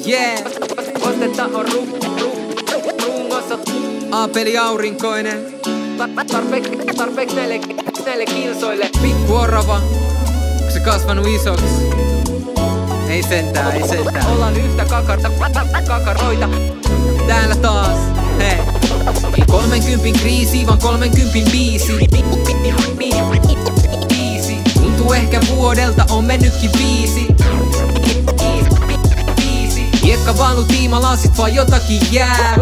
Yeah. Kostetta on rungossa. Aapeli aurinkoinen. Tarpeeksi näille kilsoille. Pikku orava. Onko se kasvanut isoksi? Ei sentään, ei sentään. Ollaan yhtä kakaroita. Täällä taas, hei. Ei 30 kriisi, vaan 30 biisi. Tuntuu ehkä vuodelta, on mennytkin 5. Hiekka valu tiimalasit, vaan jotakin jää.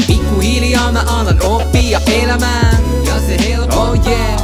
Pikkuhiljaa mä alan oppia elämään. Ja se helppo, oh yeah.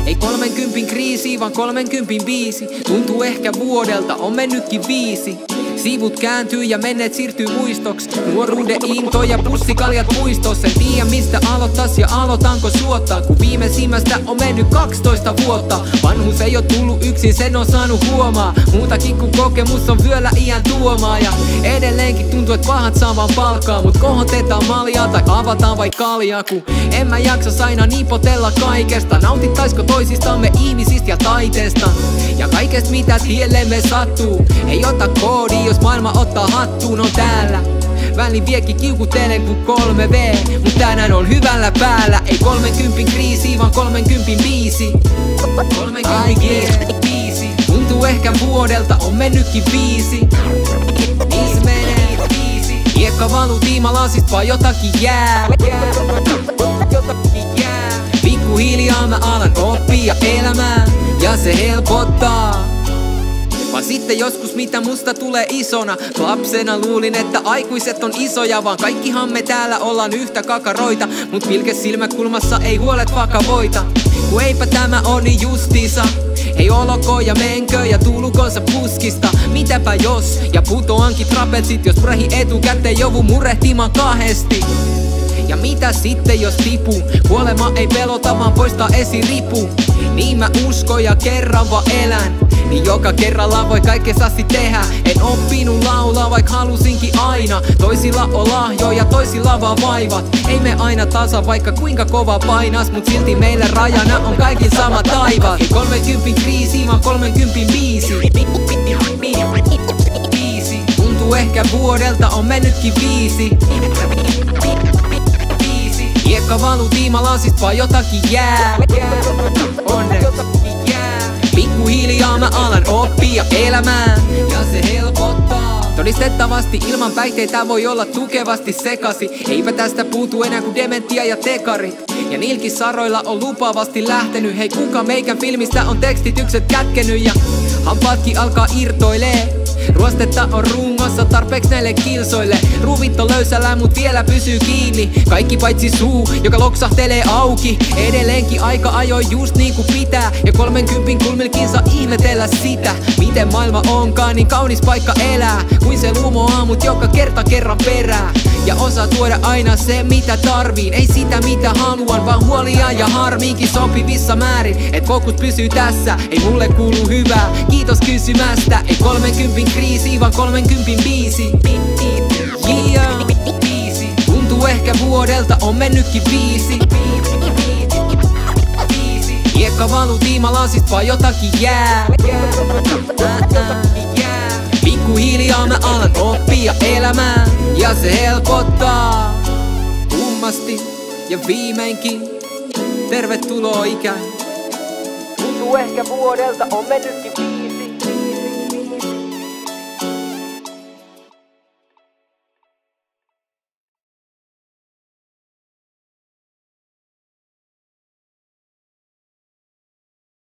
Ei 30 kriisi, vaan 30 biisi. Tuntuu ehkä vuodelta, on mennytkin 5. Sivut kääntyy ja menneet siirtyy muistoks. Nuoruuden into ja pussikaljat puistossa. En tiedä mistä aloittas ja aloitanko suottaa, kun viimeisimmästä on mennyt 12 vuotta. Vanhuus ei oo tullut yksin, sen on saanut huomaa. Muutakin kuin kokemus on vyöllä iän tuomaa. Ja edelleenkin tuntuu, et pahat saa vaan palkkaa. Mut kohotetaan maljaa tai avataan vai kaljaa, kun en mä jaksas aina nipotella kaikesta. Nautittaisko toisistamme ihmisistä ja taiteesta ja kaikesta mitä tiellemme sattuu. Ei ota koodi, jos maailma ottaa hattuun, on täällä. Välin viekin kiukutelen kuin 3V, mut tänään on hyvällä päällä. Ei 30 kriisi, vaan 30 biisi. 30 biisi. Tuntuu ehkä vuodelta, on mennytkin 5. Niin se menee 5. Hiekka valuu tiimalasit, vaan jotakin jää. Pikkuhiljaa mä alan oppia elämään. Ja se helpottaa. Vaan sitten joskus mitä musta tulee isona. Lapsena luulin, että aikuiset on isoja, vaan kaikkihan me täällä ollaan yhtä kakaroita. Mut pilkes silmäkulmassa ei huolet vakavoita. Kun eipä tämä on niin justiisa. Hei oloko ja menkö ja tuulukonsa puskista. Mitäpä jos ja putoankin trapetsit, jos prahi etukäteen joudun murehtimaan kahdesti. Ja mitä sitten jos tipuu? Kuolema ei pelota vaan poistaa esiripu. Niin mä uskon ja kerran vaan elän. Niin joka kerralla voi kaikessasi tehdä. En oppinut laulaa vaik halusinkin aina. Toisilla on lahjoja, toisilla vaan vaivat. Ei me aina tasa vaikka kuinka kova painas. Mut silti meillä rajana on kaikin sama taivas. Ei 30 kriisi vaan 30 biisi. Tuntuu ehkä vuodelta, on mennytkin 5. Hiekka valuu tiimalasit, vaan jotakin jää. Pikkuhiljaa mä alan oppia elämään. Ja se helpottaa. Todistettavasti ilman päihteitä voi olla tukevasti sekasi. Eipä tästä puutu enää kuin dementia ja tekarit. Ja niilkin saroilla on lupaavasti lähtenyt. Hei kuka meikän filmistä on tekstitykset kätkenyt. Ja hampaatkin alkaa irtoilee. Ruostetta on rungossa tarpeeksi näille kilsoille. Ruuvit on löysällä mut vielä pysyy kiinni. Kaikki paitsi suu, joka loksahtelee auki. Edelleenkin aika ajoi just niin kuin pitää. Ja 30 kulmilkin saa ihmetellä sitä. Miten maailma onkaan niin kaunis paikka elää. Kuin se lumoaa mut joka kerta kerran perää. Ja osaa tuoda aina se mitä tarviin. Ei sitä mitä haluan vaan huolia ja harmiinkin sopivissa määrin. Et fokus pysyy tässä, ei mulle kuulu hyvää. Kiitos kysymästä, ei 30 kriisi vaan 30 biisi. Yeah. Tuntuu ehkä vuodelta, on mennytkin 5. Hiekka valuu tiimalasit, vaan jotakin jää. Pikkuhiljaa mä alan oppia elämään. Ja se helpottaa. Kummasti ja viimeinkin tervetuloa ikään. Tuntuu ehkä vuodelta, on mennytkin 5.